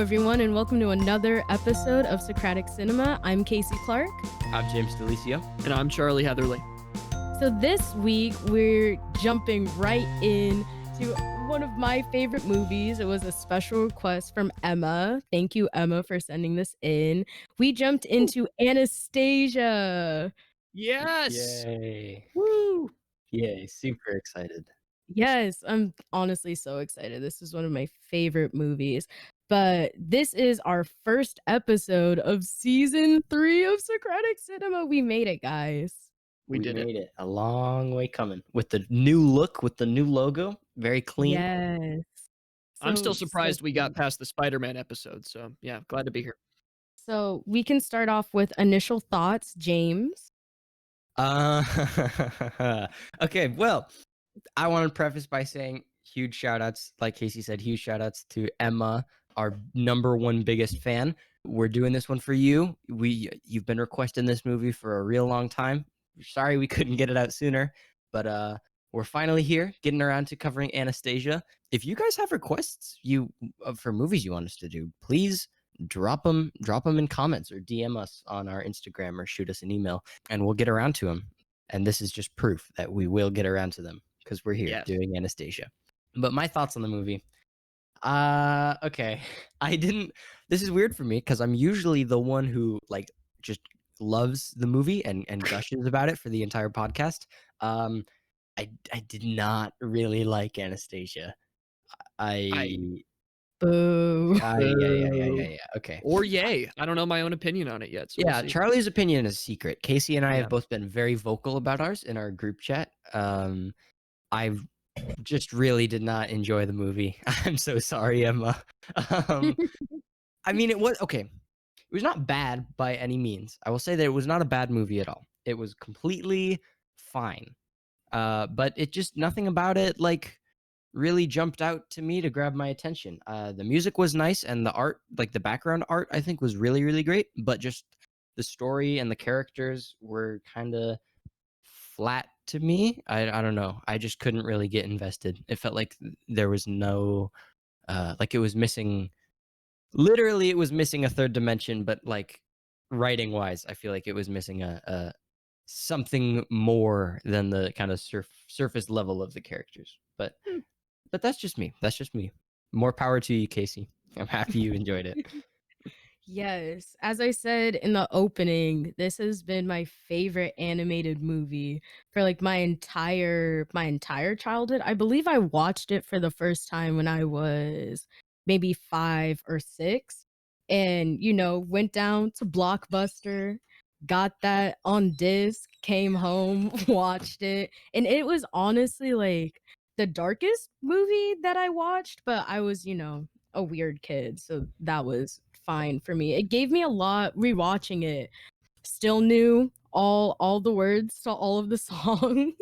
everyone, and welcome to another episode of Socratic Cinema. I'm Kasey Clark. I'm James Delicio. And I'm Charlie Heatherly. So this week, we're jumping right in to one of my favorite movies. It was a special request from Emma. Thank you, Emma, for sending this in. We jumped into Anastasia. Yes. Yay. Woo! Yay. Super excited. Yes, I'm honestly so excited. This is one of my favorite movies. But this is our first episode of season 3 of Socratic Cinema. We made it, guys. We did made it. A long way coming. With the new look, with the new logo. Very clean. Yes. I'm still So surprised we got cute. past the Spider-Man episode. So yeah, glad to be here. So we can start off with initial thoughts, James. Okay, well, I want to preface by saying huge shout outs, like Kasey said, huge shout outs to Emma, our number one biggest fan. We're doing this one for you. You've been requesting this movie for a real long time. Sorry we couldn't get it out sooner, but we're finally here, getting around to covering Anastasia. If you guys have requests for movies you want us to do, please drop them in comments or DM us on our Instagram or shoot us an email, and we'll get around to them. And this is just proof that we will get around to them because we're here doing Anastasia. But my thoughts on the movie. Okay. This is weird for me because I'm usually the one who just loves the movie and gushes about it for the entire podcast. I did not really like Anastasia. Boo. Yeah. Okay. Or yay. I don't know my own opinion on it yet. So Yeah, we'll see. Charlie's opinion is secret. Kasey and I Yeah. have both been very vocal about ours in our group chat. I just really did not enjoy the movie. I'm so sorry, Emma. I mean, it was okay. It was not bad by any means. I will say that it was not a bad movie at all. It was completely fine. But it just nothing about it really jumped out to me to grab my attention. The music was nice and the art, like the background art, I think was really, really great. But just the story and the characters were kind of flat to me. I don't know. I just couldn't really get invested. It felt like there was no, like it was missing. Literally, it was missing a third dimension. But like writing wise, I feel like it was missing a something more than the kind of surface level of the characters. But that's just me. That's just me. More power to you, Kasey. I'm happy you enjoyed it. Yes. As I said in the opening, this has been my favorite animated movie for like my entire childhood. I believe I watched it for the first time when I was maybe 5 or 6 and went down to Blockbuster, got that on disc, came home, watched it, and it was honestly like the darkest movie that I watched, but I was, a weird kid, so that was fine for me. It gave me a lot rewatching it. Still knew all the words to all of the songs.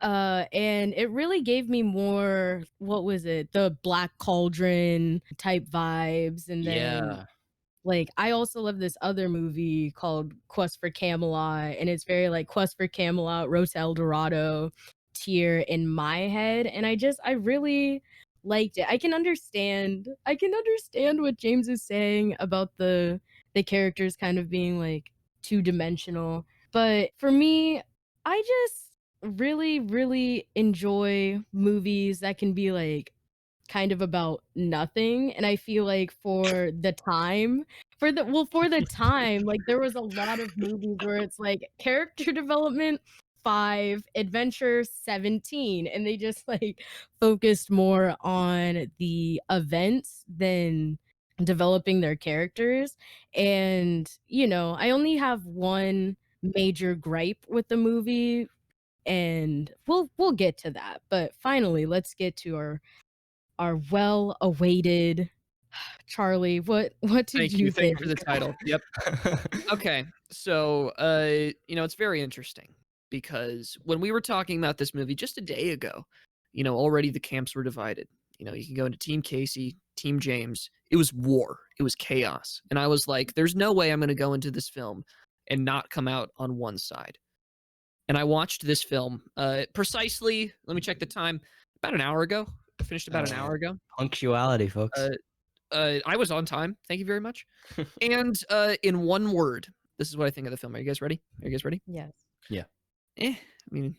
And it really gave me more, what was it? The Black Cauldron type vibes. And then like I also love this other movie called Quest for Camelot, and it's very like Quest for Camelot, Road to El Dorado tier in my head. And I really liked it. I can understand what James is saying about the characters kind of being like two-dimensional. But for me, I just really, really enjoy movies that can be like kind of about nothing. And I feel like for the time, for the time, like there was a lot of movies where it's like character development 5, adventure 17, and they just like focused more on the events than developing their characters. And I only have one major gripe with the movie, and we'll get to that. But finally, let's get to our well-awaited Charlie. What did you Thank think? you for the title. Yep. Okay. So it's very interesting because when we were talking about this movie just a day ago, already the camps were divided. You can go into Team Kasey, Team James. It was war. It was chaos. And I was like, there's no way I'm going to go into this film and not come out on one side. And I watched this film precisely, let me check the time, about an hour ago. I finished about an hour ago. Punctuality, folks. I was on time. Thank you very much. And in one word, this is what I think of the film. Are you guys ready? Are you guys ready? Yes. Yeah. I mean,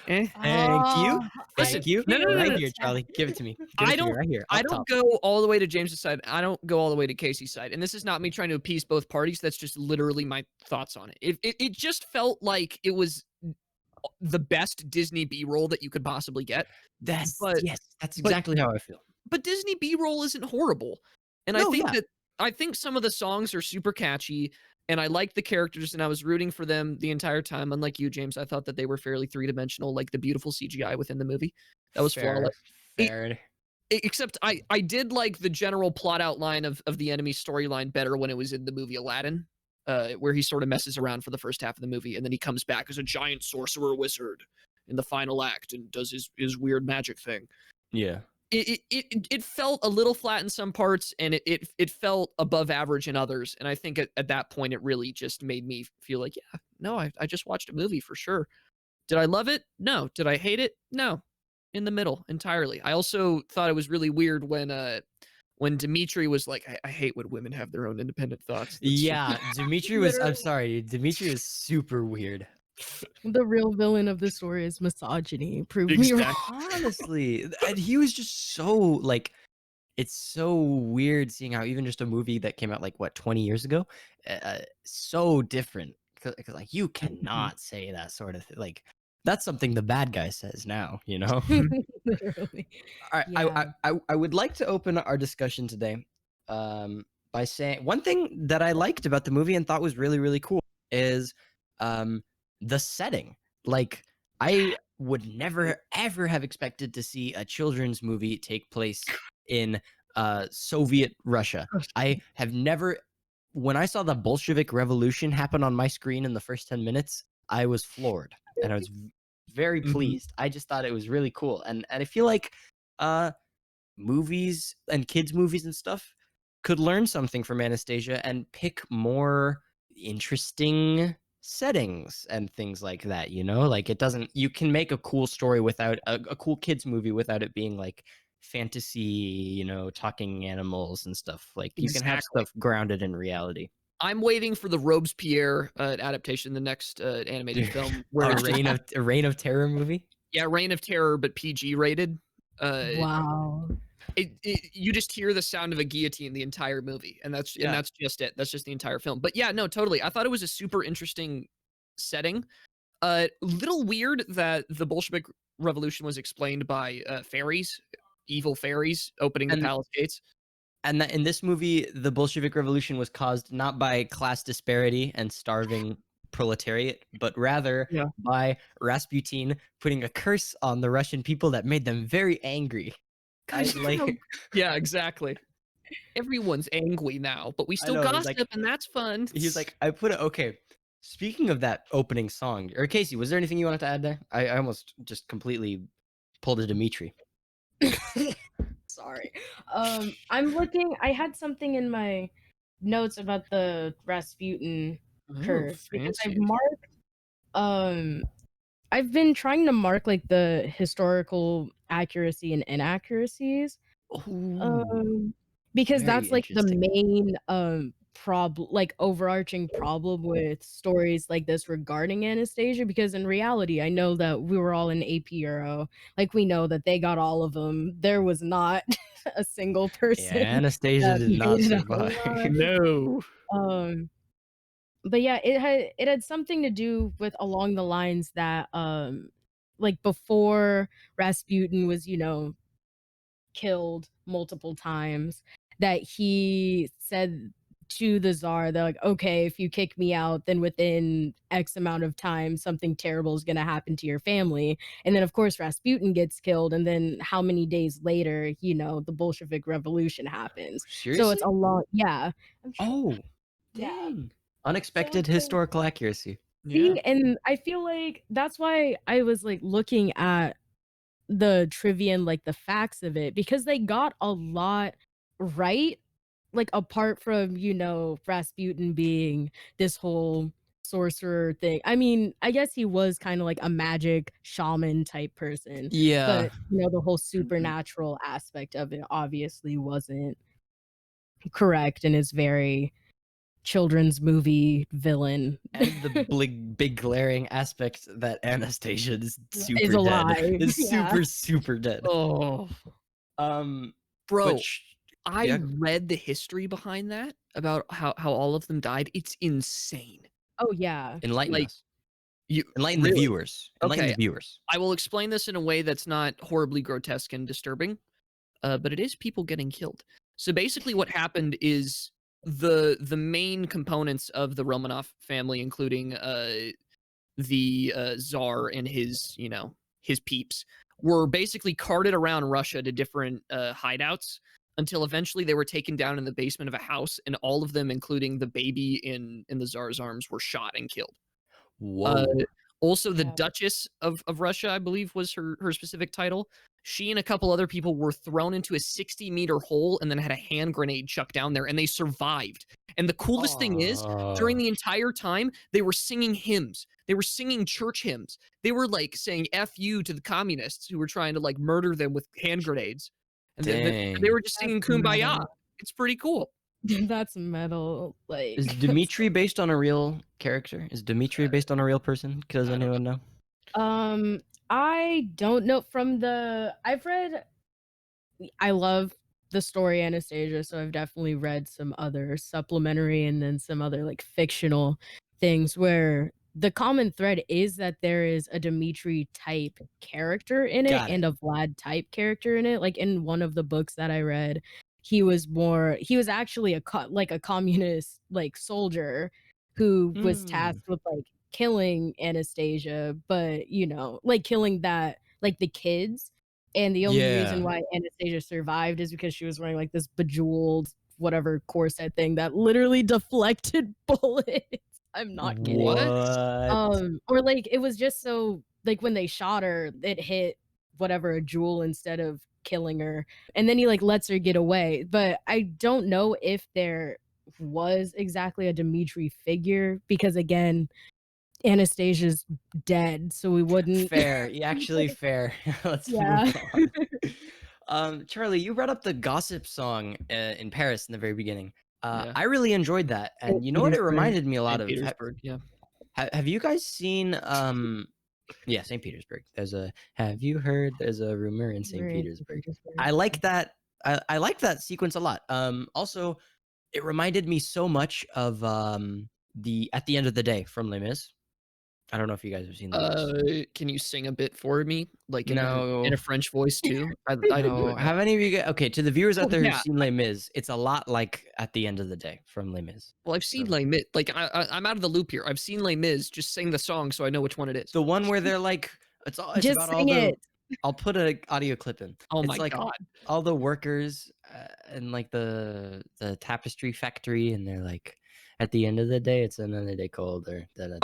eh. Thank you. Oh, I Listen, Thank you. no, no, no, Right no. here, can't. Charlie. Give it to me. Give I it to me don't right here, I up don't top. go all the way to James's side. I don't go all the way to Casey's side. And this is not me trying to appease both parties. That's just literally my thoughts on it. It just felt like it was the best Disney B-roll that you could possibly get. But Yes, that's but exactly how I feel. but Disney B-roll isn't horrible. And No, yeah. I think some of the songs are super catchy and I like the characters and I was rooting for them the entire time. Unlike you, James, I thought that they were fairly three-dimensional, like the beautiful CGI within the movie. That was Fair, flawless. E fair. Except I did like the general plot outline of the enemy storyline better when it was in the movie Aladdin, where he sort of messes around for the first half of the movie, and then he comes back as a giant sorcerer wizard in the final act and does his weird magic thing. Yeah. It felt a little flat in some parts, and it felt above average in others. And I think at that point, it really just made me feel like, yeah, no, I just watched a movie for sure. Did I love it? No. Did I hate it? No. In the middle entirely. I also thought it was really weird when Dimitri was like, I hate when women have their own independent thoughts. That's just Yeah, Dimitri was I'm Literally, sorry, Dimitri was super weird. the real villain of the story is misogyny. Prove me wrong. exact. Honestly, and he was just so like it's so weird seeing how even just a movie that came out like what 20 years ago, so different. Because like you cannot say that sort of thing. Like that's something the bad guy says now, you know. Literally. All right, Yeah. I would like to open our discussion today, by saying one thing that I liked about the movie and thought was really really cool is, the setting. Like I would never ever have expected to see a children's movie take place in Soviet Russia. I have never. When I saw the Bolshevik Revolution happen on my screen in the first 10 minutes, I was floored and I was very Mhm. pleased. I just thought it was really cool, and I feel like uh movies and kids movies and stuff could learn something from Anastasia and pick more interesting settings and things like that, you know? Like it doesn't you can make a cool story without a cool kids movie without it being like fantasy, you know, talking animals and stuff. Like you can have Exactly. stuff grounded in reality. I'm waiting for the Robespierre adaptation, the next animated film, where it's just A reign of terror movie? yeah, Reign of Terror, but PG rated. Uh, Wow. you just hear the sound of a guillotine the entire movie, and Yeah. that's just it. That's just the entire film. But yeah, no, totally. I thought it was a super interesting setting. Little weird that the Bolshevik Revolution was explained by fairies, evil fairies opening the And palace gates. and that in this movie, the Bolshevik Revolution was caused not by class disparity and starving proletariat, but rather Yeah. by Rasputin putting a curse on the Russian people that made them very angry. I Guys, like yeah, exactly. Everyone's angry now, but we I still know, it's gossip, like and that's fun. he was like, I put it okay. Speaking of that opening song, or Casey, was there anything you wanted to add there? I almost just completely pulled a Dimitri. Sorry. I'm looking. I had something in my notes about the Rasputin Oh, curse because fancy. um I've been trying to mark like the historical accuracy and inaccuracies. Oh, Um, because very that's like the interesting. main like overarching problem with stories like this regarding Anastasia, because in reality, I know that we were all in AP Euro. Like we know that they got all of them. There was not a single Yeah, person Anastasia that did not made it survive. out No. alive. But yeah, it had something to do with along the lines that like before Rasputin was, killed multiple times, that he said to the Tsar, they're like, okay, if you kick me out, then within X amount of time, something terrible is going to happen to your family. And then, of course, Rasputin gets killed. And then how many days later, the Bolshevik Revolution happens. So it's Seriously? a long, yeah. I'm trying, Oh, yeah. dang. So Unexpected it's like, historical accuracy. Yeah. seeing, and I feel like that's why I was like looking at the trivia and like the facts of it, because they got a lot right, like apart from, Rasputin being this whole sorcerer thing. I mean, I guess he was kind of like a magic shaman type person, Yeah. but the whole Mhm. supernatural aspect of it obviously wasn't. correct and is very children's movie villain. And the big glaring aspect that Anastasia is super alive. dead. Is Yeah. super dead. Oh, Bro, I read the history behind that about how all of them died. It's insane. Oh yeah. Enlighten us. Enlighten Really? the viewers. Enlighten the viewers. I will explain this in a way that's not horribly grotesque and disturbing, but it is people getting killed. So basically what happened is the main components of the Romanov family, including the Tsar and his, his peeps, were basically carted around Russia to different hideouts until eventually they were taken down in the basement of a house, and all of them, including the baby in the Tsar's arms, were shot and killed. Whoa. Also, the Duchess of Russia, I believe, was her specific title. She and a couple other people were thrown into a 60-meter hole and then had a hand grenade chucked down there, and they survived. And the coolest thing is, during the entire time, they were singing hymns. They were singing church hymns. They were like saying "F you" to the communists who were trying to like murder them with hand grenades. And they were just singing "Kumbaya." It's pretty cool. That's metal. Like, is Dmitri based on a real character? Is Dmitri based on a real person? Does anyone know? I don't know. I love the story Anastasia, so I've definitely read some other supplementary and then some other like fictional things where the common thread is that there is a Dmitri type character in it and a Vlad type character in it. Like in one of the books that I read, he was actually a communist like soldier who was tasked with like killing Anastasia, but like killing the kids. And the only reason why Anastasia survived is because she was wearing like this bejeweled whatever corset thing that literally deflected bullets. I'm not kidding. What? Or like it was just so like when they shot her, it hit whatever a jewel instead of killing her, and then he like lets her get away. But I don't know if there was exactly a Dmitri figure because again, Anastasia's dead, so we wouldn't. Fair, actually fair. Let's move on. Charlie, you brought up the gossip song in Paris in the very beginning. I really enjoyed that, and you know what? It reminded me a lot of Petersburg. Yeah. Have you guys seen? Yeah, St. Petersburg. Have you heard? There's a rumor in St. Petersburg. I like that. I like that sequence a lot. Also, it reminded me so much of the At the End of the Day from Les Mis. I don't know if you guys have seen that. Can you sing a bit for me, like in a French voice too? I didn't do it. Have any of you guys? Okay, to the viewers out there who've seen Les Mis, it's a lot like At the End of the Day from Les Mis. Well, I've seen Les Mis. Like I'm out of the loop here. I've seen Les Mis. Just sing the song so I know which one it is. The one where they're like, it's just about sing it. I'll put an audio clip in. Oh it's my like god! All the workers in like the tapestry factory, and they're like, at the end of the day, it's another day colder. That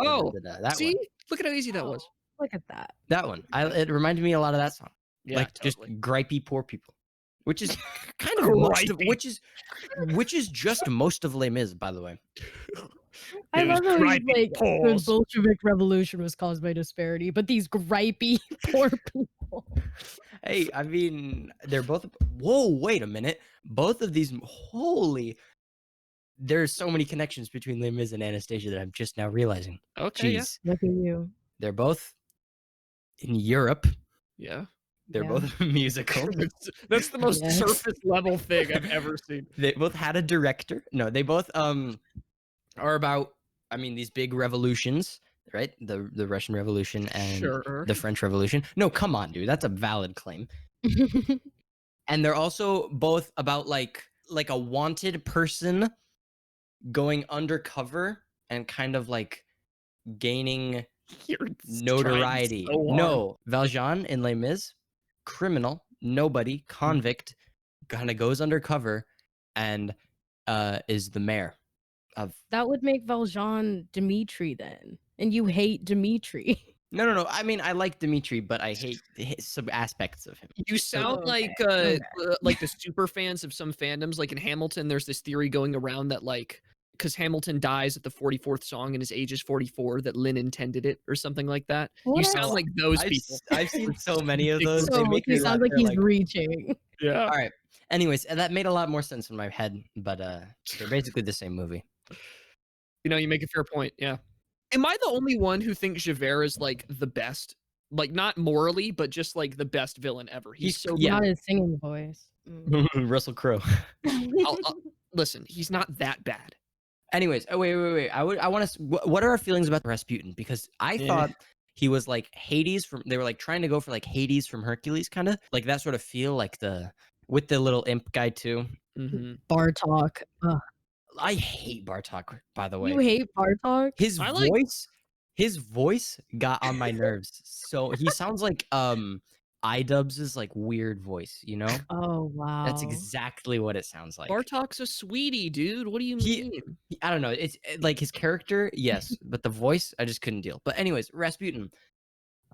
see, one. Look at how easy that was. Look at that. That one. It reminded me a lot of that song. Yeah, like totally. Just gripey poor people, which is kind of most of, which is just most of Les Mis, by the way. I love how he's like the Bolshevik Revolution was caused by disparity, but these gripey poor people. Hey, I mean, they're both. Whoa, wait a minute. Both of these. Holy. There's so many connections between Les Mis and Anastasia that I'm just now realizing. Okay, Jeez. Look at you. They're both in Europe. Yeah. They're both musical. That's the most surface level thing I've ever seen. They both had a director. No, they both are about, I mean, these big revolutions, right? The Russian Revolution and the French Revolution. No, come on, dude. That's a valid claim. And they're also both about like a wanted person going undercover and kind of like gaining notoriety. No, Valjean in Les Mis, criminal, nobody, convict, kind of goes undercover and is the mayor of. That would make Valjean Dmitri then, and you hate Dmitri. No. I mean, I like Dmitri, but I hate some aspects of him. You sound like the super fans of some fandoms. Like in Hamilton, there's this theory going around that like, because Hamilton dies at the 44th song and his age is 44, that Lynn intended it or something like that. What? You sound like those people. I've seen so many of those. So he sounds like he's reaching. Yeah. All right. Anyways, that made a lot more sense in my head, but they're basically the same movie. You know, you make a fair point, yeah. Am I the only one who thinks Javert is, like, the best? Like, not morally, but just, like, the best villain ever. He's so Yeah. Not his singing voice. Mm. Russell Crowe. I'll listen, he's not that bad. Anyways, oh, wait. I want to. What are our feelings about Rasputin? Because I thought he was like Hades from. They were like trying to go for like Hades from Hercules, kind of like that sort of feel, like with the little imp guy too. Mhm. Bartok. Ugh. I hate Bartok, by the You way. hate Bartok? His I like voice got on my nerves. So he sounds like iDubbbz's like weird voice, you know? Oh, That's wow. exactly what it sounds like. Bartok's a sweetie, dude. What do you He mean? I don't know. It's like his character, yes, but the voice, I just couldn't deal. But anyways, Rasputin.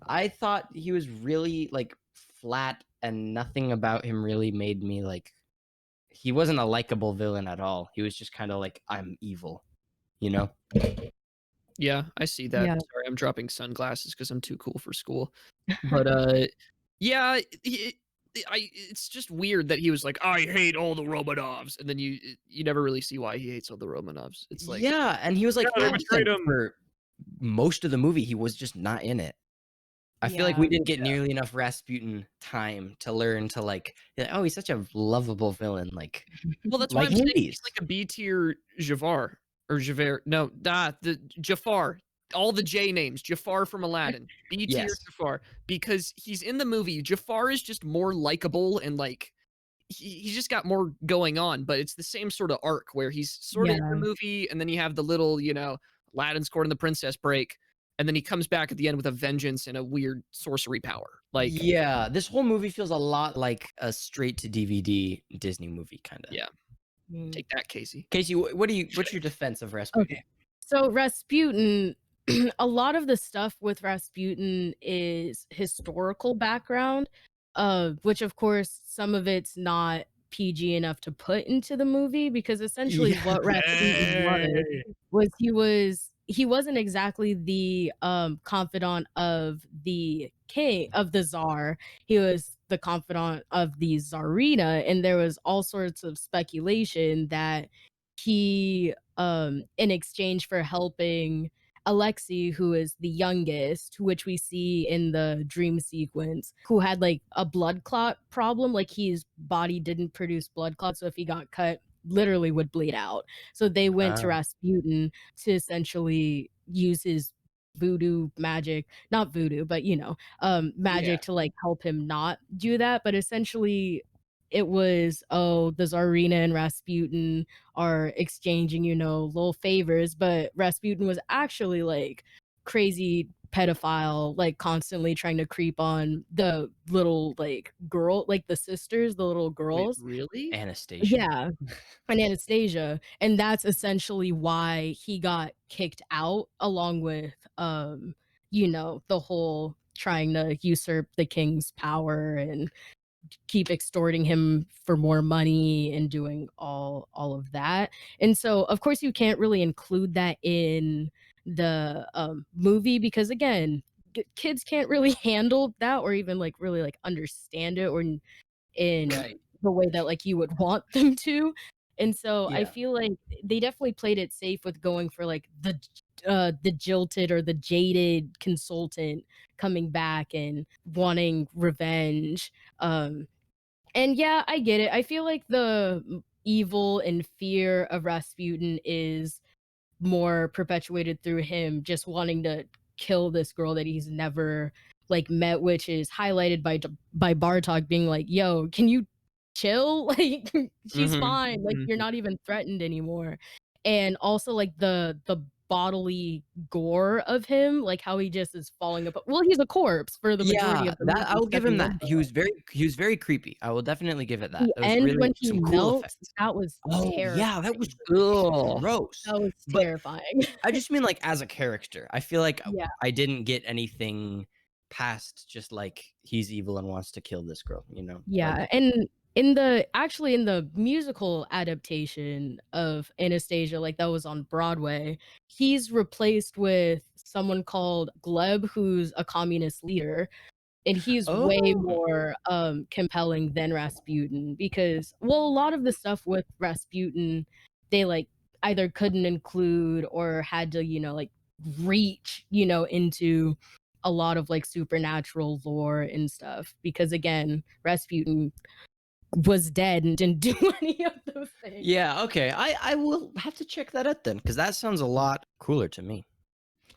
I thought he was really like flat, and nothing about him really made me like. He wasn't a likable villain at all. He was just kind of like, I'm evil, you know? Yeah, I see that. Yeah. Sorry, I'm dropping sunglasses because 'cause I'm too cool for school. But, yeah, it's just weird that he was like, "I hate all the Romanovs," and then you never really see why he hates all the Romanovs. It's like, Yeah, and he was like "Yeah, they betrayed absent him." for most of the movie. He was just not in it. I feel like we Yeah. didn't get nearly enough Rasputin time to learn to like, oh, he's such a lovable villain, like Well, that's why like I'm saying he's Hades. like a B tier Javert or Javert. No, the Jafar. All the J names. Jafar from Aladdin. B tier Yes. Jafar. Because he's in the movie. Jafar is just more likable and like he's just got more going on, but it's the same sort of arc where he's sort of in the Yeah. movie, and then you have the little, Aladdin's court and the princess break, and then he comes back at the end with a vengeance and a weird sorcery power. Like, Yeah, this whole movie feels a lot like a straight to DVD Disney movie, kind of. yeah, Mm. take that, Casey. Casey, what's your defense of Rasputin? Okay. So Rasputin, a lot of the stuff with Rasputin is historical background, which of course some of it's not PG enough to put into the movie because essentially Yeah. what Rasputin was he wasn't exactly the confidant of the king of the czar. He was the confidant of the czarina, and there was all sorts of speculation that he in exchange for helping Alexei, who is the youngest, which we see in the dream sequence, who had like a blood clot problem, like his body didn't produce blood clots, so if he got cut, literally would bleed out. So they went to Rasputin to essentially use his voodoo magic, not voodoo, but Yeah. magic to like help him not do that. But essentially it was, oh, the Tsarina and Rasputin are exchanging, little favors, but Rasputin was actually like crazy pedophile, like constantly trying to creep on the little like girl, like the sisters, the little Wait, girls. really? Anastasia. Yeah, and Anastasia, and that's essentially why he got kicked out along with the whole trying to usurp the king's power and keep extorting him for more money and doing all of that. And so of course you can't really include that in the movie because again, kids can't really handle that or even like really like understand it or in Right. the way that like you would want them to. And so I Yeah. feel like they definitely played it safe with going for like the jilted or the jaded consultant coming back and wanting revenge. And yeah, I get it. I feel like the evil and fear of Rasputin is more perpetuated through him just wanting to kill this girl that he's never like met, which is highlighted by Bartok being like, "Yo, can you chill? Like she's Mhm, fine. Like you're mhm. not even threatened anymore." And also like the bodily gore of him, like how he just is falling apart. Well, he's a corpse for the majority Yeah, of the that I movie, will give except in him one that. part. He was very creepy. I will definitely give it that. The That was end really when he some cool melts, effects. that was Oh, yeah, that was terrifying. Ugh. gross. That was But terrifying. I just mean like as a character. I feel like Yeah. I didn't get anything past just like he's evil and wants to kill this girl, you know? Yeah, Like and in the musical adaptation of Anastasia, like that was on Broadway, he's replaced with someone called Gleb, who's a communist leader. and he's way Oh. more, compelling than Rasputin because well, a lot of the stuff with Rasputin, they, like, either couldn't include or had to, like, reach, into a lot of, like, supernatural lore and stuff because, again, Rasputin was dead and didn't do any of those things. Yeah, okay. I will have to check that out then, because that sounds a lot cooler to me.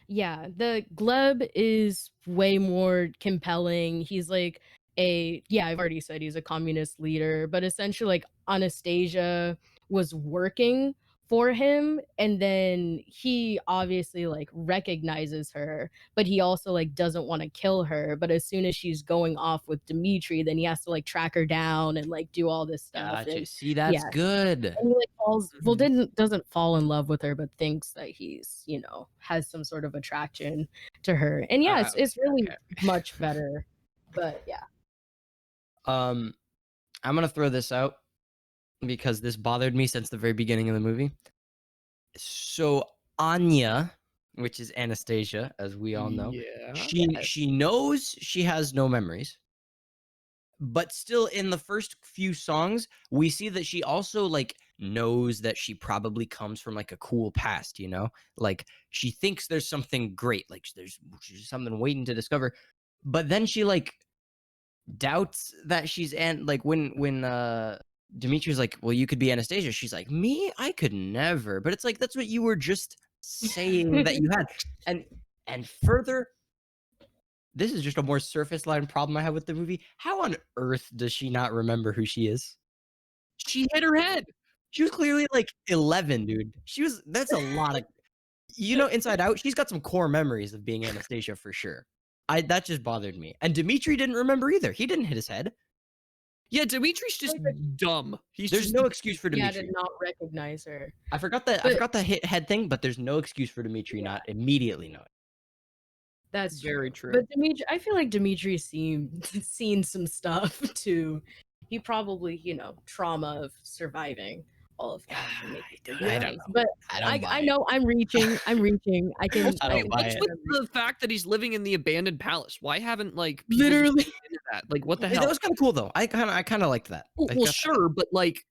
Yeah, the Gleb is way more compelling. He's like yeah, I've already said he's a communist leader, but essentially like Anastasia was working for him and then he obviously like recognizes her, but he also like doesn't want to kill her, but as soon as she's going off with Dimitri, then he has to like track her down and like do all this stuff Gotcha. and See, that's yeah, good. and he, like, falls well, Mhm. doesn't fall in love with her, but thinks that he's, has some sort of attraction to her. And yeah, it's Okay, really okay. much better. But yeah. Um, I'm gonna throw this out because this bothered me since the very beginning of the movie. So Anya, which is Anastasia, as we all know, Yeah. she knows she has no memories, but still in the first few songs, we see that she also like knows that she probably comes from like a cool past, you know? Like she thinks there's something great, like there's something waiting to discover. But then she like doubts that she's and like when Dimitri's like, well, you could be Anastasia. She's like, me? I could never. But it's like that's what you were just saying that you had. And further, this is just a more surface line problem I have with the movie. How on earth does she not remember who she is? She hit her head. She was clearly like 11, dude. That's a lot of Inside Out, she's got some core memories of being Anastasia for sure. That just bothered me. And Dimitri didn't remember either. He didn't hit his head. Yeah, Dimitri's just dumb. He's There's just no excuse for Yeah, did Dimitri. not recognize her. I forgot the But hit head thing, but there's no excuse for Dimitri yeah, not immediately knowing. that's very true. true. But I feel like Dimitri's seen some stuff too. He probably, trauma of surviving all of that and making Dude, I certain don't things. know. But I don't I buy it. know I'm reaching. I can Also, I don't buy what's it. with the fact that he's living in the abandoned palace? Why haven't like people just Literally. looked into that? Like, what the That hell? was kind of cool though. I kind of liked that. I Well, got that. sure, but like,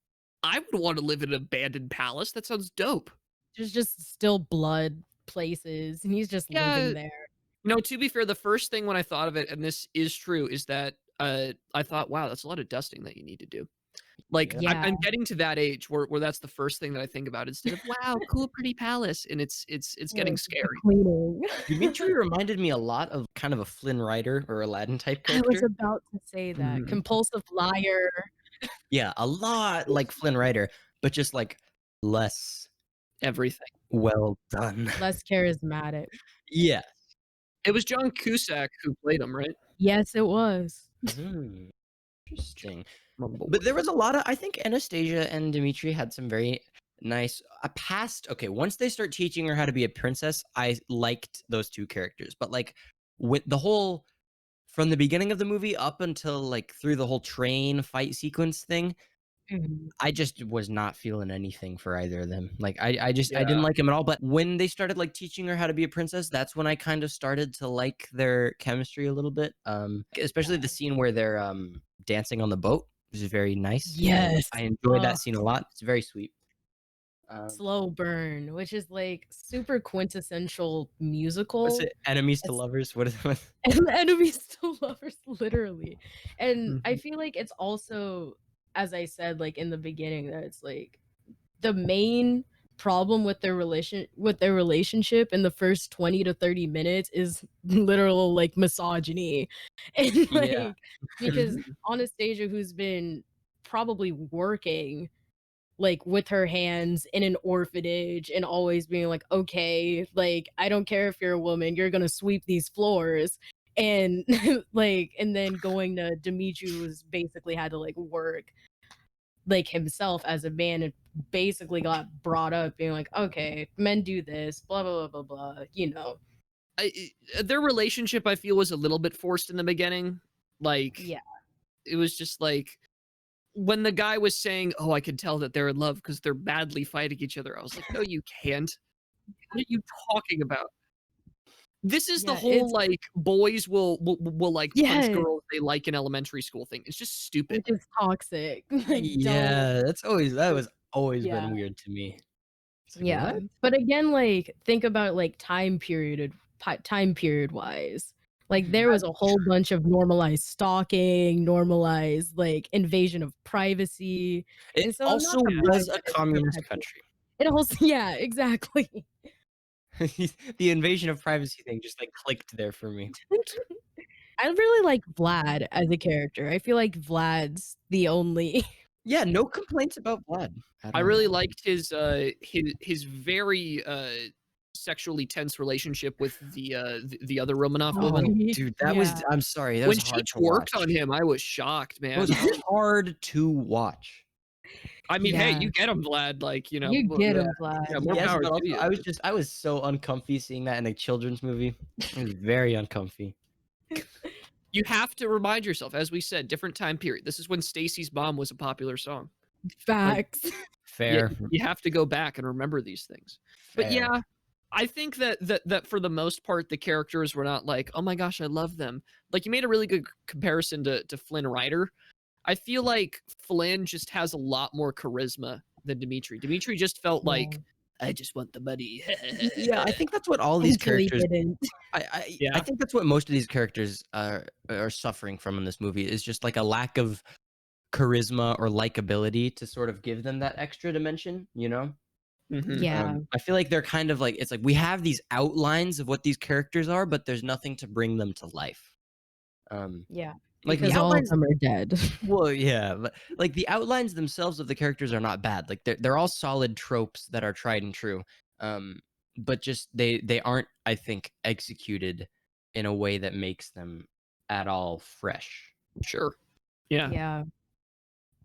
I would want to live in an abandoned palace. That sounds dope. There's just still blood places, and he's just Yeah, living there. to be fair, the first thing when I thought of it, and this is true, is that I thought, wow, that's a lot of dusting that you need to do. Like, Yeah. Yeah, I'm getting to that age where that's the first thing that I think about instead of wow, cool, pretty palace, and it's yeah, getting it's the scary. cleaning. Dimitri reminded me a lot of kind of a Flynn Rider or Aladdin type I was character. about to say that. Mhm. Compulsive liar, Yeah, a lot like Flynn Rider, but just like less Everything. well done. less charismatic. Yeah. It was John Cusack who played him, right? Yes, it was. Hmm, interesting. Mumble. But there was a lot of I think Anastasia and Dimitri had some very nice past okay, once they start teaching her how to be a princess, I liked those two characters. But like with the whole from the beginning of the movie up until like through the whole train fight sequence thing, Mhm. I just was not feeling anything for either of them. Like I didn't Yeah. like him at all. But when they started like teaching her how to be a princess, that's when I kind of started to like their chemistry a little bit. Especially the scene where they're dancing on the boat, which is very nice. Yes. I enjoyed that scene a lot. It's very sweet. Slow burn, which is like super quintessential What's musical. it? Enemies to It's lovers. What is it? and enemies to lovers, literally. And I Mhm. feel like it's also, as I said, like in the beginning, that it's like the main problem with their relationship in the first 20 to 30 minutes is literal like misogyny. And Yeah. like because Mhm. Anastasia, who's been probably working like with her hands in an orphanage and always being like, okay, like I don't care if you're a woman, you're gonna sweep these floors. And like, and then going to Dimitri, who's basically had to like work like himself as a man and basically got brought up being like, okay, men do this, blah blah blah blah blah. Their relationship, I feel, was a little bit forced in the beginning. Like, Yeah. it was just like when the guy was saying, "Oh, I can tell that they're in love because they're badly fighting each other." I was like, "No, you can't. What are you talking about?" This is the Yeah, whole, it's like, boys will, like, punch yes, girls they like in elementary school thing. It's just stupid. which is toxic. Like, don't Yeah, that like was always yeah. been weird to me. It's like, Yeah, what? but again, like, think about, like, time period wise. Like, there was a whole bunch of normalized stalking, normalized, like, invasion of privacy, It and so I'm not also was surprised a that it's communist perpetuated. country. It also yeah, exactly. The invasion of privacy thing just, like, clicked there for me. I really like Vlad as a character. I feel like Vlad's the only Yeah, no complaints about Vlad at I all. really liked his very, sexually tense relationship with the other Romanov woman. Oh, Dude, that was yeah. I'm sorry, that was When she hard to twerked on watch. him, I was shocked, It was man. I was hard to watch. I mean, hey, Yeah. you get him, Vlad, like, You get Yeah, him, Vlad, yeah, more yeah. yes, power but to also you. I was so uncomfy seeing that in a children's movie. It was very uncomfy. You have to remind yourself, as we said, different time period. This is when Stacy's Mom was a popular song. Like, Facts. yeah, Fair, you have to go back and remember these things. But fair. yeah, I think that for the most part, the characters were not like, oh my gosh, I love them. Like you made a really good comparison to Flynn Rider. I feel like Flynn just has a lot more charisma than Dimitri. Dimitri just felt Yeah. like, I just want the money. Yeah, I think that's what all these Until he characters didn't. I Yeah. think that's what most of these characters are suffering from in this movie is just like a lack of charisma or likability to sort of give them that extra dimension, you know? Hmm. Yeah, I feel like they're kind of like it's like we have these outlines of what these characters are, but there's nothing to bring them to life. Um, yeah, like the because all of outlines them are dead. well, yeah, but like the outlines themselves of the characters are not bad. Like they're all solid tropes that are tried and true. Um, but just they aren't, I think, executed in a way that makes them at all fresh. Sure. Yeah. Yeah,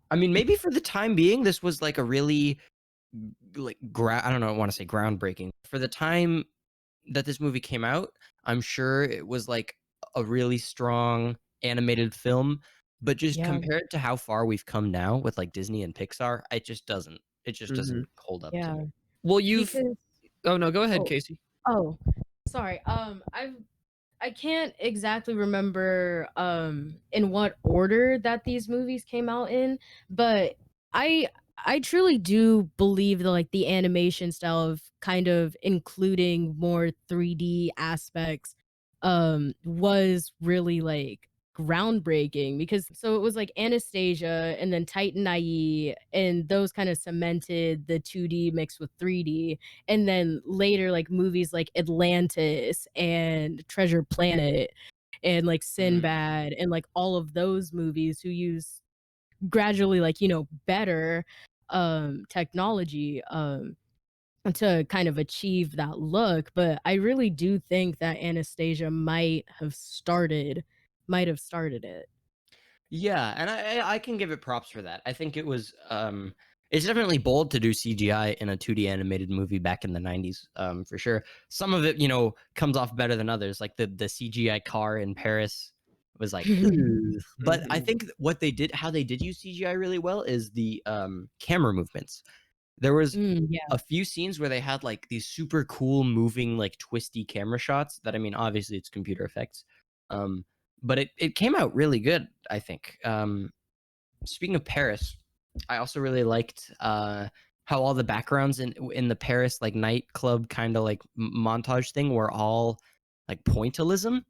I mean, maybe for the time being, this was like a really like I don't know, I want to say groundbreaking. For the time that this movie came out, I'm sure it was like a really strong animated film, but just yeah, compared to how far we've come now with like Disney and Pixar, it just Hmm. doesn't hold up to yeah, me. Well, you've. because Oh no, go ahead, oh, Casey. oh, sorry, I can't exactly remember, in what order that these movies came out in, but I I truly do believe that, like, the animation style of kind of including more 3D aspects, was really, like, groundbreaking because so it was, like, Anastasia and then Titan IE, and those kinda cemented the 2D mixed with 3D, and then later like movies like Atlantis and Treasure Planet and like Mm. Sinbad and like all of those movies who use gradually like better technology to kind of achieve that look, but I really do think that Anastasia might have started it. Yeah, and I can give it props for that. I think it was it's definitely bold to do CGI in a 2D animated movie back in the 90s, for sure. Some of it, comes off better than others. Like the CGI car in Paris was like, "Ooh." But I Hmm. think how they did use CGI really well is the camera movements. There was Yeah. a few scenes where they had like these super cool moving like twisty camera shots that I mean obviously it's computer effects. Um but it came out really good, I think. Speaking of Paris, I also really liked how all the backgrounds in the Paris like nightclub kind of like montage thing were all like pointillism.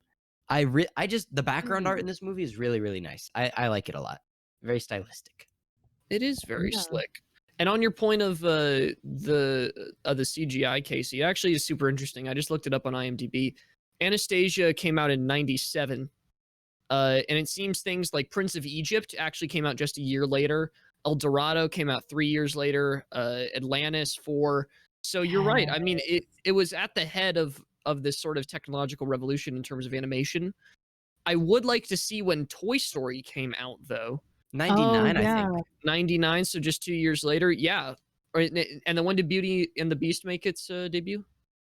I just the background art in Mm, this movie is really really nice. I like it a lot. Very stylistic. It is very yeah. slick. And on your point of the CGI, Casey, it actually is super interesting. I just looked it up on IMDb. Anastasia came out in '97, and it seems things like Prince of Egypt actually came out just a year later. El Dorado came out 3 years later. Atlantis 4. So you're right. I mean, it was at the head of this sort of technological revolution in terms of animation. I would like to see when Toy Story came out, though. Oh, 99 I yeah. think. 99, so just 2 years later. Yeah. And then when did Beauty and the Beast make its debut?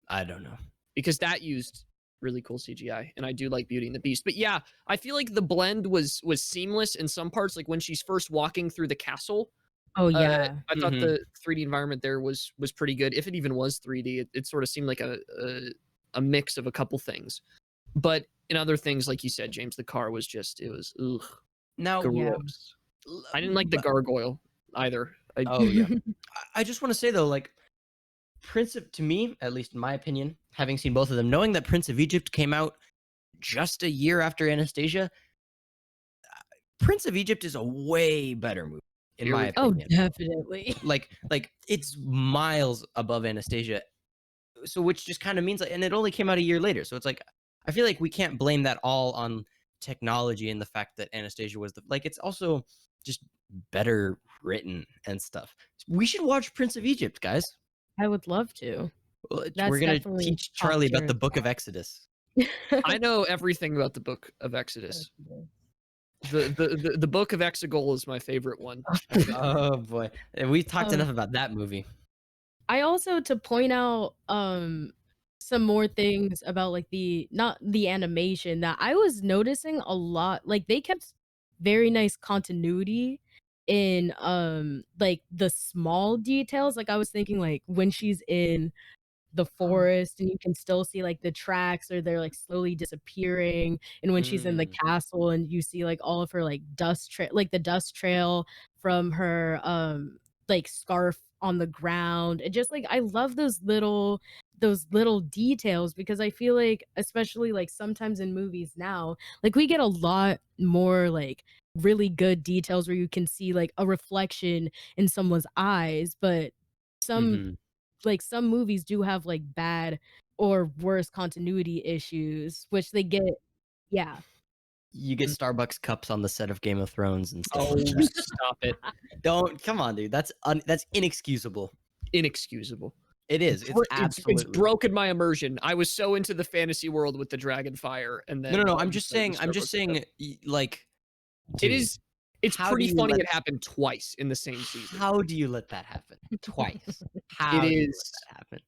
I don't know. Because that used really cool CGI, and I do like Beauty and the Beast. But yeah, I feel like the blend was seamless in some parts. Like when she's first walking through the castle, Oh, yeah. I thought Mhm. the 3D environment there was pretty good. If it even was 3D, it sort of seemed like a mix of a couple things. But in other things, like you said, James, the car was just, it was, ugh, Now, gross. I didn't like the gargoyle either. oh yeah. I just want to say though, like to me, at least in my opinion, having seen both of them, knowing that Prince of Egypt came out just a year after Anastasia, Prince of Egypt is a way better movie, in my Oh, opinion. definitely. Like it's miles above Anastasia. So which just kind of means, and it only came out a year later. So it's like, I feel like we can't blame that all on technology and the fact that Anastasia was it's also just better written and stuff. We should watch Prince of Egypt, guys. I would love to. We're That's gonna definitely teach top Charlie about tier the Book of stuff. Exodus. I know everything about the Book of Exodus. The Book of Exegol is my favorite one. Oh boy, we've talked Um, enough about that movie. I also, to point out some more things about like not the animation, that I was noticing a lot, like they kept very nice continuity in like the small details. Like I was thinking, like when she's in the forest and you can still see like the tracks, or they're like slowly disappearing, and when she's in the castle and you see like all of her like like the dust trail from her like scarf on the ground. And just like I love those little details, because I feel like, especially like sometimes in movies now, like we get a lot more like really good details where you can see like a reflection in someone's eyes. But some some movies do have like bad or worse continuity issues, which they get. Yeah. You get Starbucks cups on the set of Game of Thrones and stuff Oh, like that. stop it. Don't, come on, dude. That's inexcusable. Inexcusable. It is. It's absolutely. It's broken my immersion. I was so into the fantasy world with the dragon fire, and then No. I'm just saying. Like, dude, It's how pretty do you funny let- it happened twice in the same season. How do you let that happen twice? How It do you let is- that happen?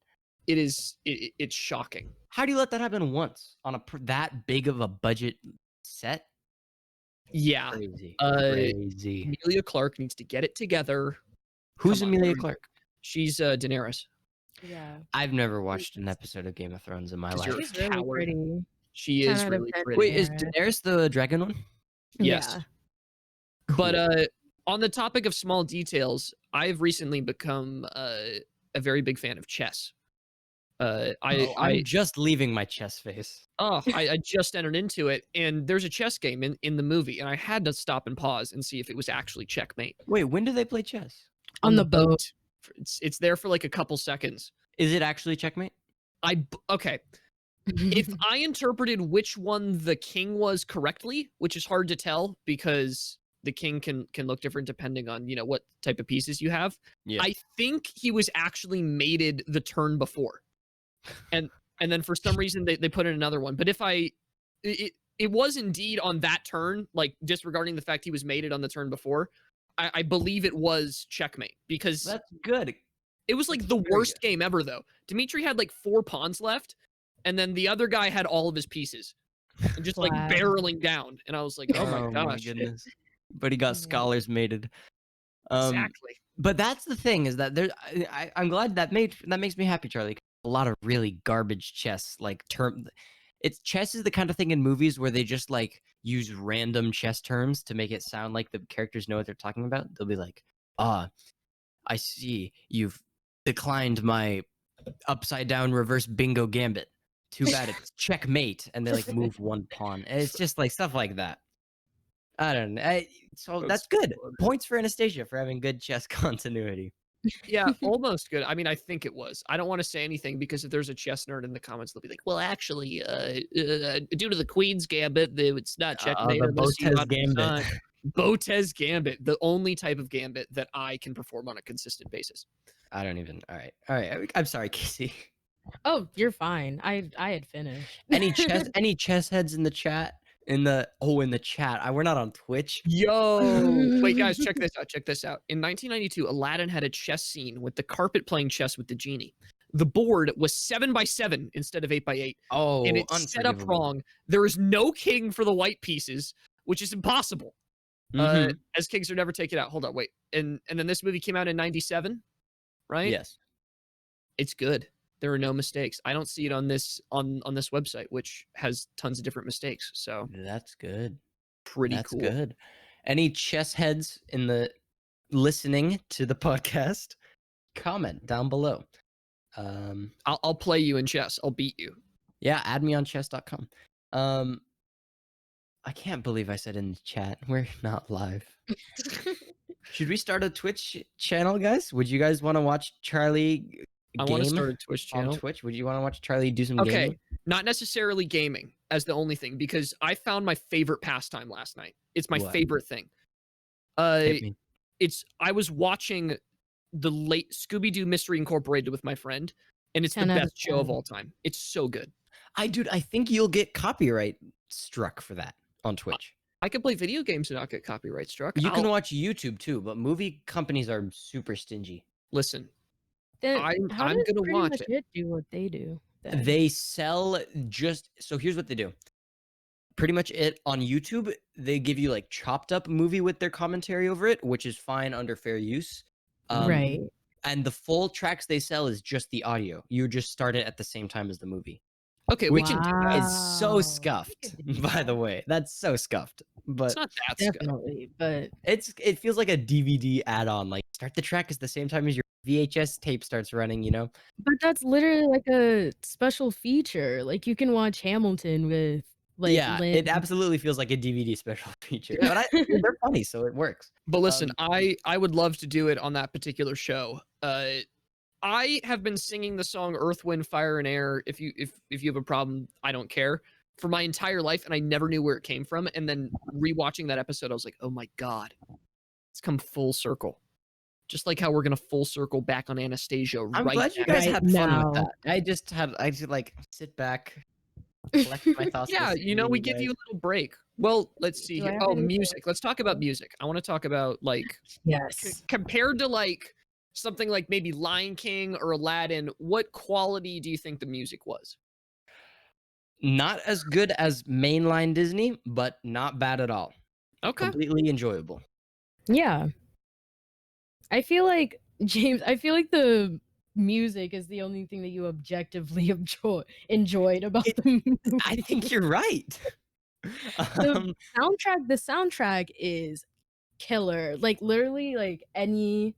It's shocking. How do you let that happen once on that big of a budget set? Yeah. Crazy. Emilia Clarke needs to get it together. Who's Come on. Emilia Clarke? She's Daenerys. Yeah. I've never watched an episode of Game of Thrones in my 'Cause life. you're- She's really coward. pretty. She 10 is out of really 10 pretty. Wait, is Daenerys. Daenerys the dragon one? Yes. Yeah. But on the topic of small details, I've recently become a very big fan of chess. I'm just leaving my chess face. I just entered into it, and there's a chess game in the movie, and I had to stop and pause and see if it was actually checkmate. Wait, when do they play chess? On the boat. It's there for like a couple seconds. Is it actually checkmate? Okay. If I interpreted which one the king was correctly, which is hard to tell because the king can look different depending on, what type of pieces you have. Yeah. I think he was actually mated the turn before. And then for some reason they put in another one. But if it was indeed on that turn, like disregarding the fact he was mated on the turn before, I believe it was checkmate, because That's good. it was like the worst game ever though. Dimitri had like 4 pawns left, and then the other guy had all of his pieces. And just like Wow. barreling down. And I was like, oh my gosh. Goodness. But he got scholars mated. Exactly. But that's the thing, is that I'm glad that makes me happy, Charlie. A lot of really garbage chess, like chess is the kind of thing in movies where they just like use random chess terms to make it sound like the characters know what they're talking about. They'll be like, I see you've declined my upside down reverse bingo gambit. Too bad, it's checkmate. And they like move one pawn. And it's just like stuff like that. I don't know. So that's good. Points for Anastasia for having good chess continuity. Yeah, almost good. I mean, I think it was. I don't want to say anything, because if there's a chess nerd in the comments, they'll be like, well, actually, due to the Queen's Gambit, it's not checkmate. The Botez Gambit. Botez Gambit, the only type of gambit that I can perform on a consistent basis. I don't even. All right. I'm sorry, Kasey. Oh, you're fine. I had finished. Any chess heads in the chat? In the chat. We're not on Twitch. Yo, wait, guys, check this out. In 1992, Aladdin had a chess scene with the carpet playing chess with the genie. The board was 7x7 instead of 8x8. Oh, and it's set up wrong. There is no king for the white pieces, which is impossible. As kings are never taken out. Hold on, wait. And then this movie came out in 97, right? Yes. It's good. There are no mistakes. I don't see it on this website, which has tons of different mistakes. So That's good. pretty That's cool. good. Any chess heads in the listening to the podcast? Comment down below. I'll play you in chess. I'll beat you. Yeah, add me on chess.com. I can't believe I said in the chat. We're not live. Should we start a Twitch channel, guys? Would you guys want to watch Charlie I want to game start a Twitch channel. on Twitch? Would you want to watch Charlie do some gaming? Okay, not necessarily gaming as the only thing, because I found my favorite pastime last night. It's my What? favorite thing. Hit me. I was watching the late Scooby-Doo Mystery Incorporated with my friend, and it's the 10 out of best show of 10. all time. It's so good. I think you'll get copyright struck for that on Twitch. I could play video games and not get copyright struck. You can watch YouTube too, but movie companies are super stingy. Listen, Then I'm how gonna does pretty watch much it. do what they do? then? They sell so here's what they do. Pretty much it on YouTube, they give you like chopped up movie with their commentary over it, which is fine under fair use. Right. And the full tracks they sell is just the audio. You just start it at the same time as the movie. Okay, we can do that. It's so Wow. scuffed, We could do by the that. way. That's so scuffed. But It's not that scuffed. Definitely, but it feels like a DVD add-on. Like start the track at the same time as your VHS tape starts running, you know? but that's literally like a special feature. Like you can watch Hamilton with like Yeah, Lynn. it absolutely feels like a DVD special feature. But they're funny, so it works. But listen, I would love to do it on that particular show. I have been singing the song Earth, Wind, Fire, and Air. If you have a problem, I don't care, for my entire life, and I never knew where it came from. And then rewatching that episode, I was like, oh my god, it's come full circle. Just like how we're gonna full circle back on Anastasia. I'm right glad you now. guys Right had fun now. with that. I just like sit back, collect my thoughts. Yeah, listen you know, to we give you a little break. Well, let's see Do I here. have Oh, anything music. Let's talk about music. I want to talk about like Yes. compared to like something like maybe Lion King or Aladdin, what quality do you think the music was? Not as good as mainline Disney, but not bad at all. Okay. Completely enjoyable. Yeah. I feel like James, I feel like the music is the only thing that you objectively enjoyed about the movie. I think you're right. The soundtrack is killer. Like literally like any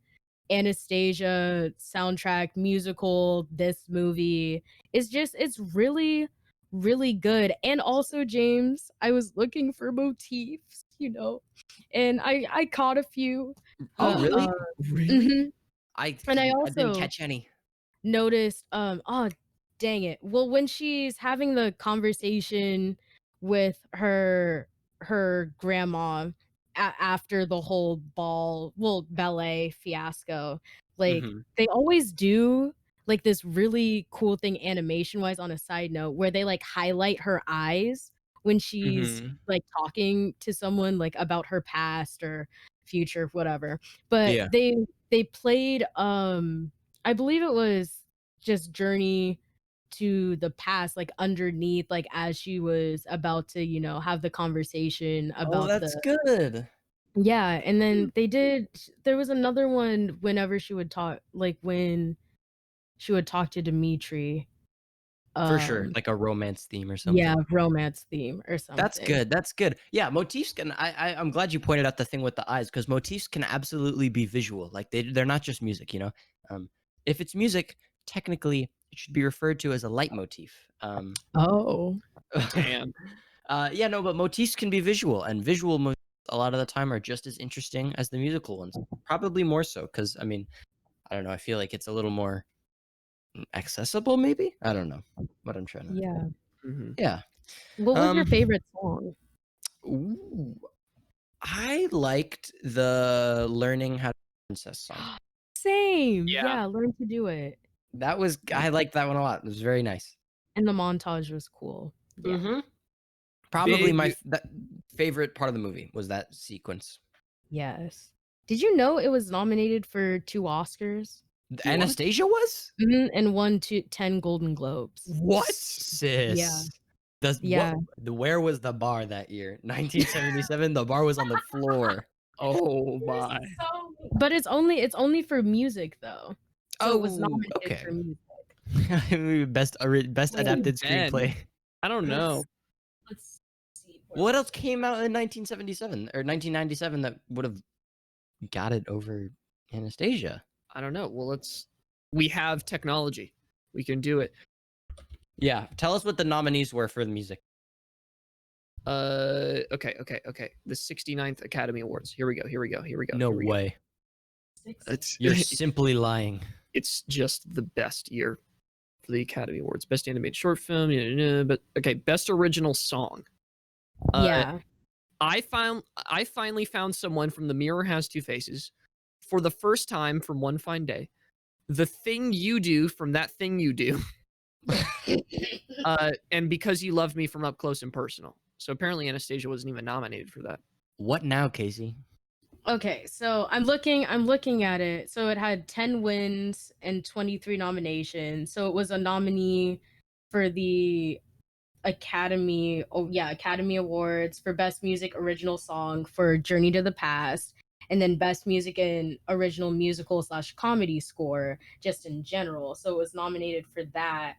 Anastasia soundtrack musical, this movie is just it's really really good. And also James, I was looking for motifs, you know, and I caught a few. Oh, really? Really? Mhm. I And I didn't also catch any. noticed oh dang it, well when she's having the conversation with her grandma after the whole ballet fiasco, like Mhm. they always do like this really cool thing animation wise on a side note where they like highlight her eyes when she's Mhm. like talking to someone like about her past or future whatever, but Yeah. they played I believe it was just Journey to the Past, like, underneath, like, as she was about to, you know, have the conversation Oh, about that's the good. yeah, and then there was another one whenever she would talk like, when she would talk to Dimitri, For sure, um like a romance theme or yeah, something. romance theme or That's something. good. That's good. Yeah, motifs can. I'm glad you pointed out the thing with the eyes because motifs can absolutely be visual. Like they're not just music. You know, if it's music, technically it should be referred to as a leitmotif. Oh. Damn. Yeah, no, but motifs can be visual, and visual motifs a lot of the time are just as interesting as the musical ones. Probably more so because I mean, I don't know. I feel like it's a little more accessible. Maybe I don't know what I'm trying to. Yeah. Mhm. Yeah. What was your favorite song? Ooh, I liked the learning how to princess song. Same. Yeah. Yeah, Learn to Do It. I liked that one a lot. It was very nice. And the montage was cool. Yeah. Mm-hmm. Probably my Big- favorite part of the movie was that sequence. Yes. Did you know it was nominated for 2 Oscars? Anastasia was? And won 10 Golden Globes. What? Sis. Yeah. Does Yeah. where was the bar that year? 1977. The bar was on the floor. Oh my. But it's only for music though. So it was Oh, nominated okay. for music. best adapted screenplay. I don't know. Let's see. What else came out in 1977 or 1997 that would have got it over Anastasia? I don't know. Well, we have technology. We can do it. Yeah, tell us what the nominees were for the music. Okay. The 69th Academy Awards. Here we go. No way. You're simply lying. It's just the best year for the Academy Awards. Best animated short film. But okay, best original song. Yeah. I finally found someone from The Mirror Has Two Faces for the first time from One Fine Day. The Thing You Do from That Thing You Do. And Because You Loved Me from Up Close and Personal. So apparently Anastasia wasn't even nominated for that. What now, Kasey? Okay, so I'm looking at it. So it had 10 wins and 23 nominations. So it was a nominee for the Academy Awards for Best Music Original Song for Journey to the Past, and then Best Music in Original Musical / Comedy Score, just in general. So it was nominated for that.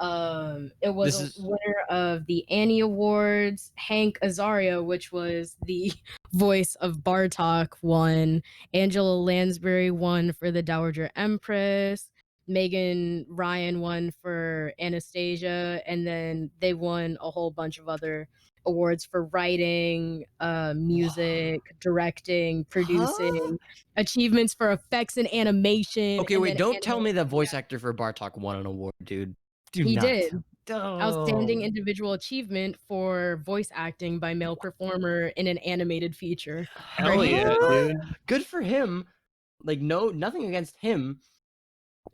It was a winner of the Annie Awards. Hank Azaria, which was the voice of Bartok, won. Angela Lansbury won for the Dowager Empress. Megan Ryan won for Anastasia, and then they won a whole bunch of other awards for writing, music, directing, producing, achievements for effects and animation. Okay, wait, don't tell me the voice actor for Bartok won an award, dude. He did. Oh. Outstanding individual achievement for voice acting by male performer in an animated feature. Hell yeah, dude. Good for him. Like, nothing against him.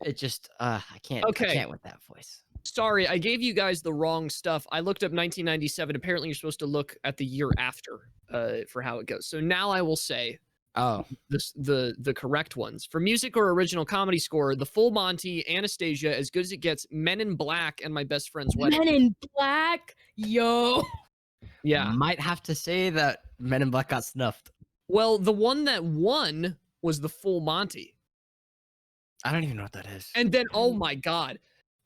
It just, I can't with that voice. Sorry, I gave you guys the wrong stuff. I looked up 1997. Apparently, you're supposed to look at the year after for how it goes. So now I will say the correct ones. For music or original comedy score, The Full Monty, Anastasia, As Good as It Gets, Men in Black, and My Best Friend's Wedding. Men in Black? Yo. Yeah. Might have to say that Men in Black got snuffed. Well, the one that won was The Full Monty. I don't even know what that is. And then, oh my God,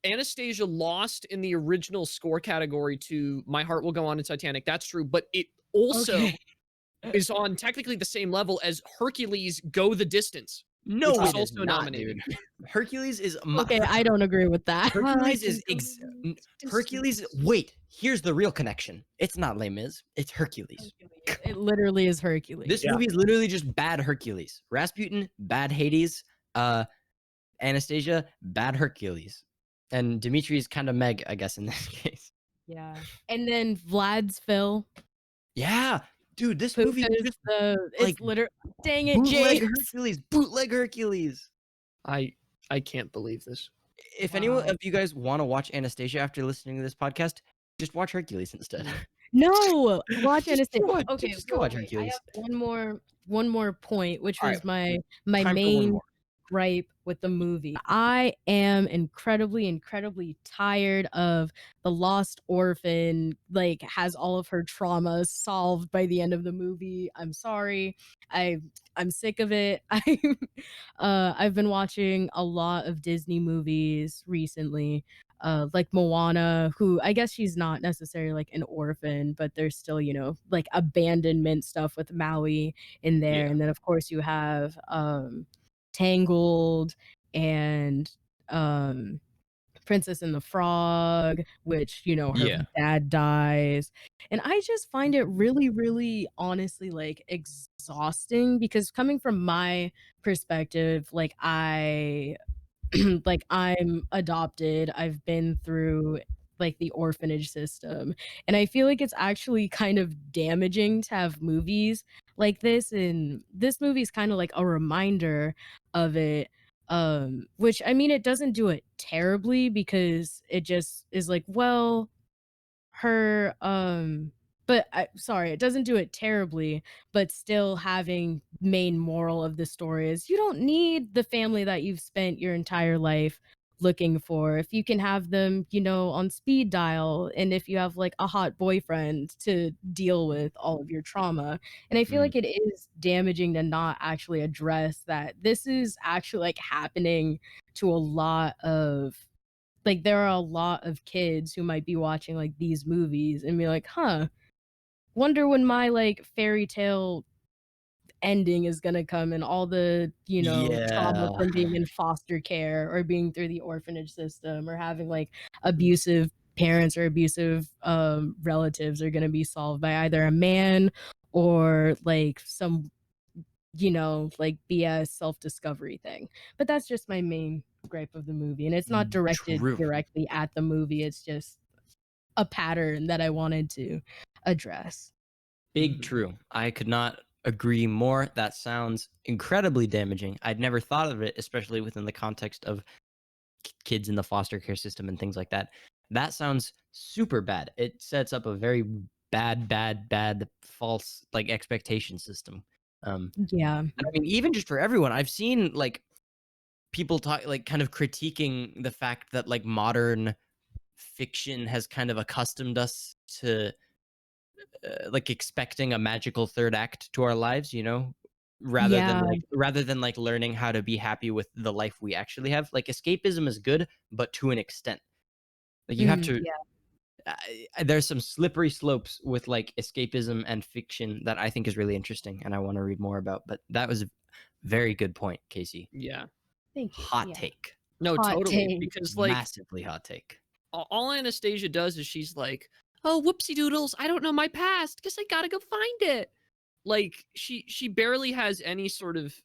Anastasia lost in the original score category to My Heart Will Go On in Titanic. That's true. But it also is on technically the same level as Hercules Go the Distance. No, which was it also is not, nominated. dude. Hercules is... Okay, I don't agree with that. Hercules is... Hercules... Wait, here's the real connection. It's not Les Mis. It's Hercules. It literally is Hercules. This movie is literally just bad Hercules. Rasputin, bad Hades. Anastasia, bad Hercules. And Dimitri is kind of Meg, I guess, in this case. Yeah. And then Vlad's Phil. Yeah. Dude, this movie is just it's literally... Dang it, James. Bootleg Hercules. I can't believe this. If anyone of you guys want to watch Anastasia after listening to this podcast, just watch Hercules instead. No, watch Anastasia. Okay, just go watch Hercules. I have one more point, which was my Time main gripe with the movie. I am incredibly tired of the lost orphan, like, has all of her traumas solved by the end of the movie. I'm sorry. I'm sick of it. I've been watching a lot of Disney movies recently. Like Moana, who I guess she's not necessarily like an orphan, but there's still, like abandonment stuff with Maui in there. And then of course you have Tangled and Princess and the Frog, which, her dad dies. And I just find it really honestly like exhausting, because coming from my perspective, like I'm adopted. I've been through like the orphanage system, and I feel like it's actually kind of damaging to have movies like this, and this movie is kind of like a reminder of it. Which, I mean, it doesn't do it terribly, because it just is like, well, her it doesn't do it terribly, but still having main moral of the story is you don't need the family that you've spent your entire life looking for. If you can have them, on speed dial, and if you have like a hot boyfriend to deal with all of your trauma. And I feel like it is damaging to not actually address that this is actually like happening to a lot of like, there are a lot of kids who might be watching, like, these movies and be like, "Huh, wonder when my, like, fairy tale ending is gonna come and all the, you know, trauma Yeah. from being in foster care or being through the orphanage system or having, like, abusive parents or abusive, relatives are gonna be solved by either a man or, like, some, you know, like, BS self-discovery thing." But that's just my main gripe of the movie, and it's not directed True. directly at the movie, it's just a pattern that I wanted to address. Big true. I could not agree more. That sounds incredibly damaging. I'd never thought of it, especially within the context of kids in the foster care system and things like that. That sounds super bad. It sets up a very bad, false like expectation system. Yeah. And I mean, even just for everyone, I've seen like people talk like kind of critiquing the fact that like modern fiction has kind of accustomed us to like expecting a magical third act to our lives, you know, Yeah. rather than like learning how to be happy with the life we actually have. Like escapism is good, but to an extent. Like you have to Yeah. there's some slippery slopes with like escapism and fiction that I think is really interesting and I want to read more about. But that was a very good point, Casey. Yeah. Thank you. Hot Yeah. take. No, Hot totally. take. Because like Massively hot take. all Anastasia does is she's like, "Oh, whoopsie doodles, I don't know my past. Guess I gotta go find it." Like she barely has any sort of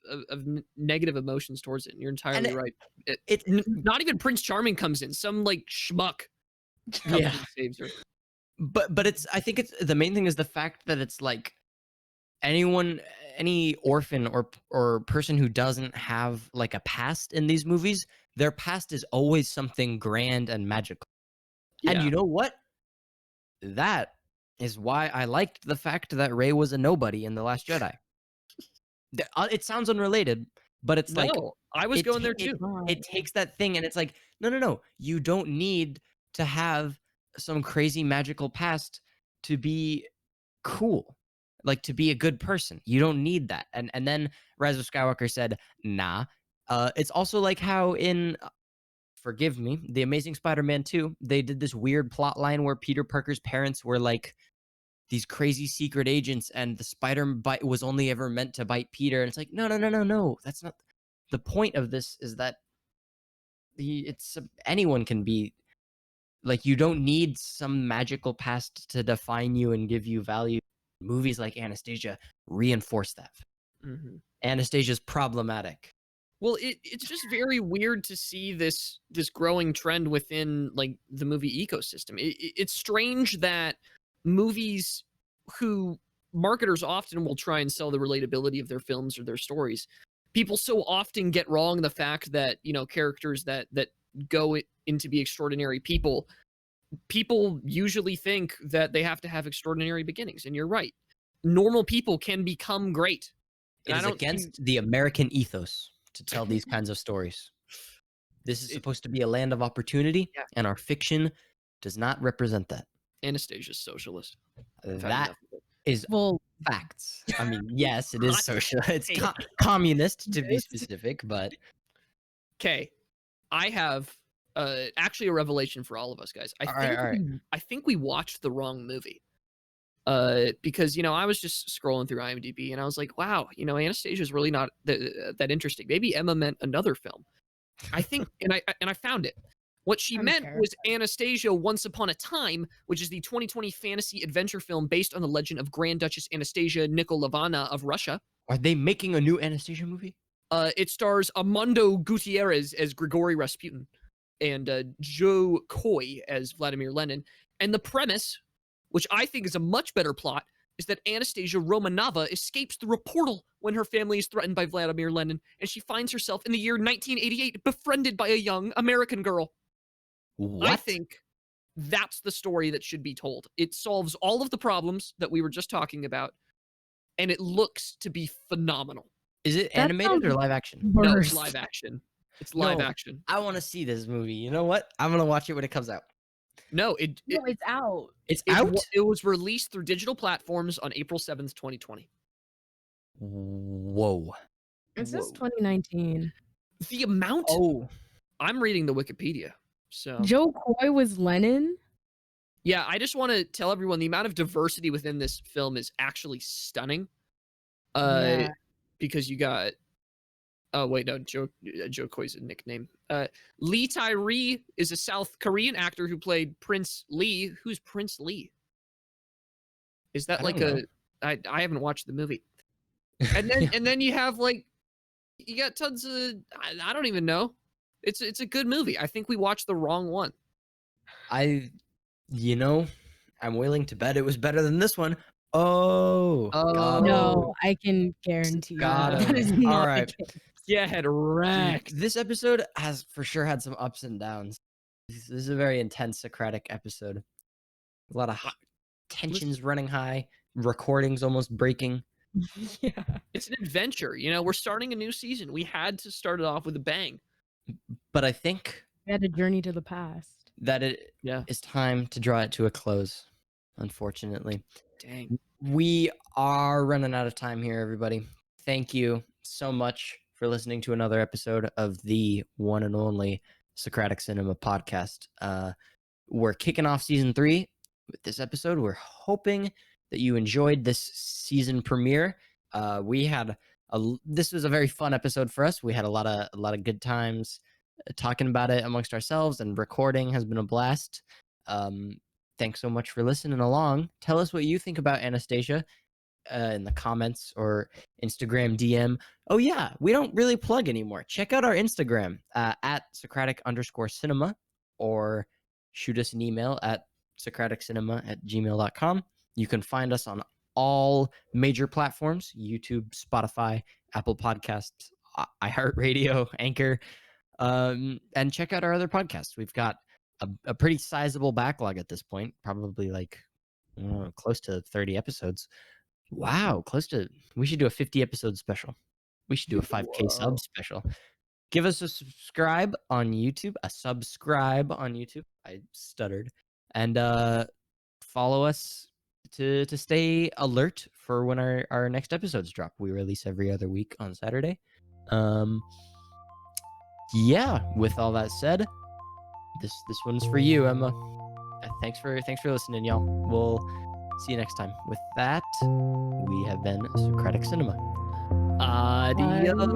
negative emotions towards it. And you're And entirely right. it Not even Prince Charming comes in. Some like schmuck comes yeah. and saves her. But it's I think it's the main thing is the fact that it's like anyone any orphan or person who doesn't have like a past in these movies, their past is always something grand and magical. And Yeah. you know what? That is why I liked the fact that Rey was a nobody in The Last Jedi. It sounds unrelated, but it's like No, I was it going there it too. it takes that thing and it's like, no, no, no. You don't need to have some crazy magical past to be cool. Like to be a good person. You don't need that. And then Rise of Skywalker said, nah. It's also like how in forgive me, The Amazing Spider-Man 2, they did this weird plot line where Peter Parker's parents were like these crazy secret agents and the spider bite was only ever meant to bite Peter. And it's like, no, no, no, no, no. That's not the point of this is that it's anyone can be like you don't need some magical past to define you and give you value. Movies like Anastasia reinforce that. Mhm. Anastasia's problematic. Well, it's just very weird to see this growing trend within like the movie ecosystem. It's strange that movies who marketers often will try and sell the relatability of their films or their stories. People so often get wrong the fact that, you know, characters that go in to be extraordinary people usually think that they have to have extraordinary beginnings, and you're right. Normal people can become great. And It I is don't see against the American ethos to tell these kinds of stories. This is it, supposed to be a land of opportunity, yeah, and our fiction does not represent that. Anastasia's socialist. I've had That enough of it. is Well, facts. I mean, yes, it is Hot social. It's take. communist to be specific, but Okay, I have actually a revelation for all of us guys. all right, all right. I think we watched the wrong movie. Because you know I was just scrolling through IMDb and I was like, wow, you know Anastasia is really not that interesting. Maybe Emma meant another film. I think, and I found it. What she I'm meant was terrified. Anastasia Once Upon a Time, which is the 2020 fantasy adventure film based on the legend of Grand Duchess Anastasia Nikolavana of Russia. Are they making a new Anastasia movie? It stars Armando Gutierrez as Grigory Rasputin and Joe Coy as Vladimir Lenin. And the premise, which I think is a much better plot, is that Anastasia Romanova escapes through a portal when her family is threatened by Vladimir Lenin, and she finds herself in the year 1988 befriended by a young American girl. I What? think that's the story that should be told. It solves all of the problems that we were just talking about, and it looks to be phenomenal. Is it That animated or sounds live action? No, it's worse. live action. It's live No, action. I want to see this movie. You know what? I'm gonna watch it when it comes out. No, No, it's out. It's out. it was released through digital platforms on April 7th, 2020. Whoa. It says Whoa. 2019. The amount Oh, I'm reading the Wikipedia. So Joe Coy was Lennon? yeah, I just want to tell everyone the amount of diversity within this film is actually stunning. Yeah. Because you got oh wait, no, Joe Coy's a nickname. Lee Tyree is a South Korean actor who played Prince Lee. Who's Prince Lee? Is that I like don't know. I haven't watched the movie. And then you have like you got tons of I don't even know. It's a good movie. I think we watched the wrong one. You know, I'm willing to bet it was better than this one. Oh, got him. No, Oh, I can guarantee you Got that him. is All not the right. case. get Dude, wrecked. this episode has for sure had some ups and downs. This is a very intense Socratic episode. A lot of tensions running high, recordings almost breaking. Yeah. It's an adventure. You know, we're starting a new season. We had to start it off with a bang. But I think We had a journey to the past. that it Yeah. is time to draw it to a close, unfortunately. Dang. We are running out of time here, everybody. Thank you so much for listening to another episode of the one and only Socratic Cinema podcast. We're kicking off season 3 with this episode. We're hoping that you enjoyed this season premiere. This was a very fun episode for us. We had a lot of good times talking about it amongst ourselves, and recording has been a blast. Thanks so much for listening along. Tell us what you think about Anastasia in the comments or Instagram DM. Oh yeah, we don't really plug anymore. Check out our Instagram at Socratic_cinema, or shoot us an email at SocraticCinema@gmail.com. You can find us on all major platforms: YouTube, Spotify, Apple Podcasts, iHeartRadio, Anchor, and check out our other podcasts. We've got a pretty sizable backlog at this point, probably like close to 30 episodes. Wow, we should do a 50 episode special. We should do a 5K sub special. Give us a subscribe on YouTube. I stuttered. And follow us to stay alert for when our next episodes drop. We release every other week on Saturday. Yeah, with all that said, this one's for you, Emma. Thanks for listening, y'all. We'll see you next time. With that, we have been Socratic Cinema. Adios.